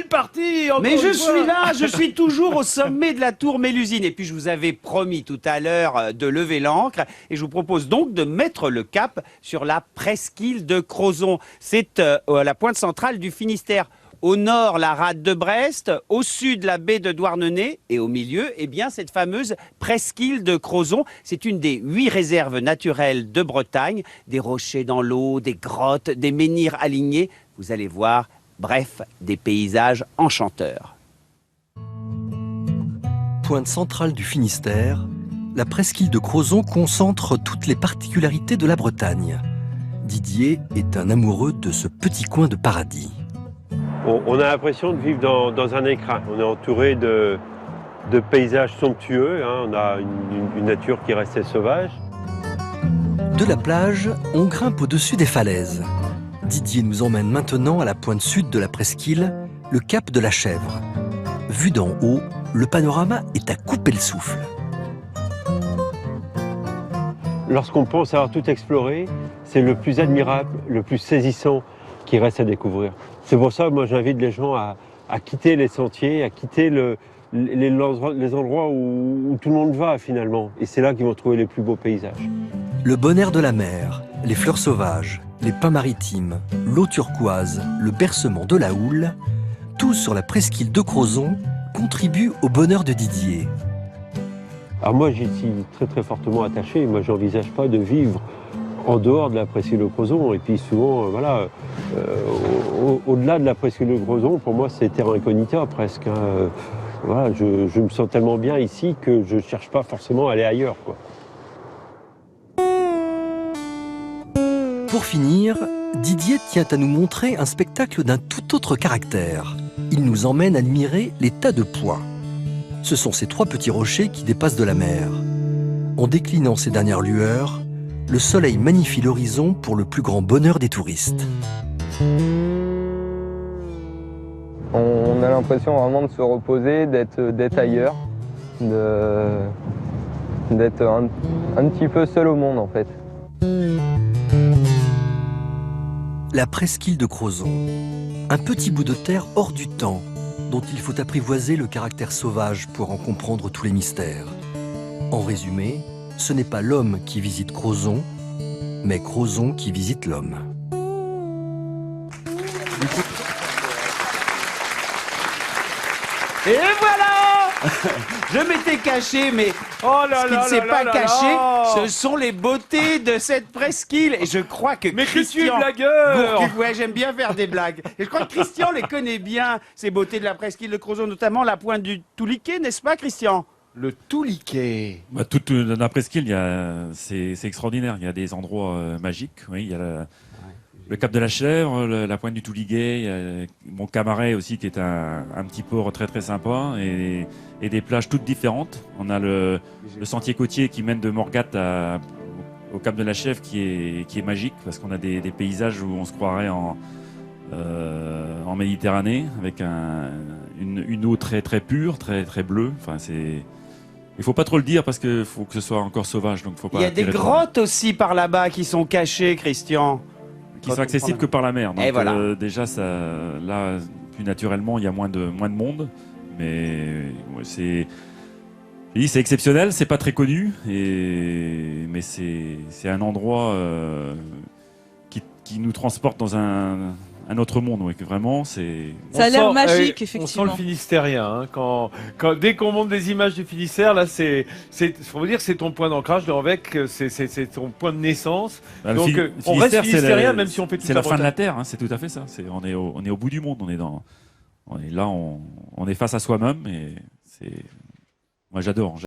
parti. Mais je suis là, je suis toujours au sommet de la tour Mélusine. Et puis je vous avais promis tout à l'heure de lever l'ancre. Et je vous propose donc de mettre le cap sur la presqu'île de Crozon. C'est à la pointe centrale du Finistère. Au nord, la rade de Brest, au sud, la baie de Douarnenez, et au milieu, eh bien, cette fameuse presqu'île de Crozon. C'est une des 8 réserves naturelles de Bretagne. Des rochers dans l'eau, des grottes, des menhirs alignés. Vous allez voir, bref, des paysages enchanteurs. Pointe centrale du Finistère, la presqu'île de Crozon concentre toutes les particularités de la Bretagne. Didier est un amoureux de ce petit coin de paradis. On a l'impression de vivre dans un écrin. On est entouré de paysages somptueux, hein. On a une nature qui restait sauvage. De la plage, on grimpe au-dessus des falaises. Didier nous emmène maintenant à la pointe sud de la presqu'île, le cap de la Chèvre. Vu d'en haut, le panorama est à couper le souffle. Lorsqu'on pense avoir tout exploré, c'est le plus admirable, le plus saisissant qui reste à découvrir. C'est pour ça que moi j'invite les gens à quitter les sentiers, à quitter les endroits où tout le monde va finalement. Et c'est là qu'ils vont trouver les plus beaux paysages. Le bon air de la mer, les fleurs sauvages, les pins maritimes, l'eau turquoise, le bercement de la houle, tout sur la presqu'île de Crozon contribue au bonheur de Didier. Alors moi j'y suis très très fortement attaché. Moi j'envisage pas de vivre en dehors de la presqu'île de Crozon. Et puis souvent, voilà, au-delà de la presqu'île de Crozon, pour moi c'est terra incognita presque, hein. Voilà, je me sens tellement bien ici que je cherche pas forcément à aller ailleurs, quoi. Pour finir, Didier tient à nous montrer un spectacle d'un tout autre caractère. Il nous emmène admirer les tas de pois. Ce sont ces 3 petits rochers qui dépassent de la mer. En déclinant ces dernières lueurs, le soleil magnifie l'horizon pour le plus grand bonheur des touristes. On a l'impression vraiment de se reposer, d'être ailleurs, d'être un petit peu seul au monde en fait. La presqu'île de Crozon, un petit bout de terre hors du temps, dont il faut apprivoiser le caractère sauvage pour en comprendre tous les mystères. En résumé, ce n'est pas l'homme qui visite Crozon, mais Crozon qui visite l'homme. Et voilà. Je m'étais caché, mais ce qui ne s'est pas caché, ce sont les beautés de cette presqu'île. Et je crois que Mais Christian... que tu es blagueur. Ouais, j'aime bien faire des blagues. Et je crois que Christian les connaît bien, ces beautés de la presqu'île de Crozon, notamment la pointe du Touliquet, n'est-ce pas, Christian? Le Touliquet. Bah, toute la presqu'île, c'est extraordinaire. Il y a des endroits magiques. Oui, il y a le cap de la Chèvre, la pointe du Touliquet, il y a Mont Camaret aussi, qui est un petit port très très sympa, et des plages toutes différentes. On a le sentier côtier qui mène de Morgat au cap de la Chèvre, qui est magique, parce qu'on a des paysages où on se croirait en Méditerranée, avec une eau très très pure, très très bleue. Enfin, il faut pas trop le dire parce que faut que ce soit encore sauvage, donc faut pas. Il y a des grottes aussi par là-bas qui sont cachées, Christian. Qui sont accessibles que par la mer. Donc, et voilà. Déjà, là, plus naturellement, il y a moins de monde, mais c'est exceptionnel, c'est pas très connu, mais c'est un endroit qui nous transporte dans un autre monde, oui, que vraiment, c'est... Ça a l'air magique, effectivement. On sent le Finistérien, hein, dès qu'on monte des images du Finistère, là, faut vous dire que c'est ton point d'ancrage, le Hanvec, c'est ton point de naissance. Bah, donc, on reste Finistérien, même si on fait tout ça. C'est la fin de la Terre, hein, c'est tout à fait ça. On est au bout du monde, on est là, on est face à soi-même, et moi j'adore.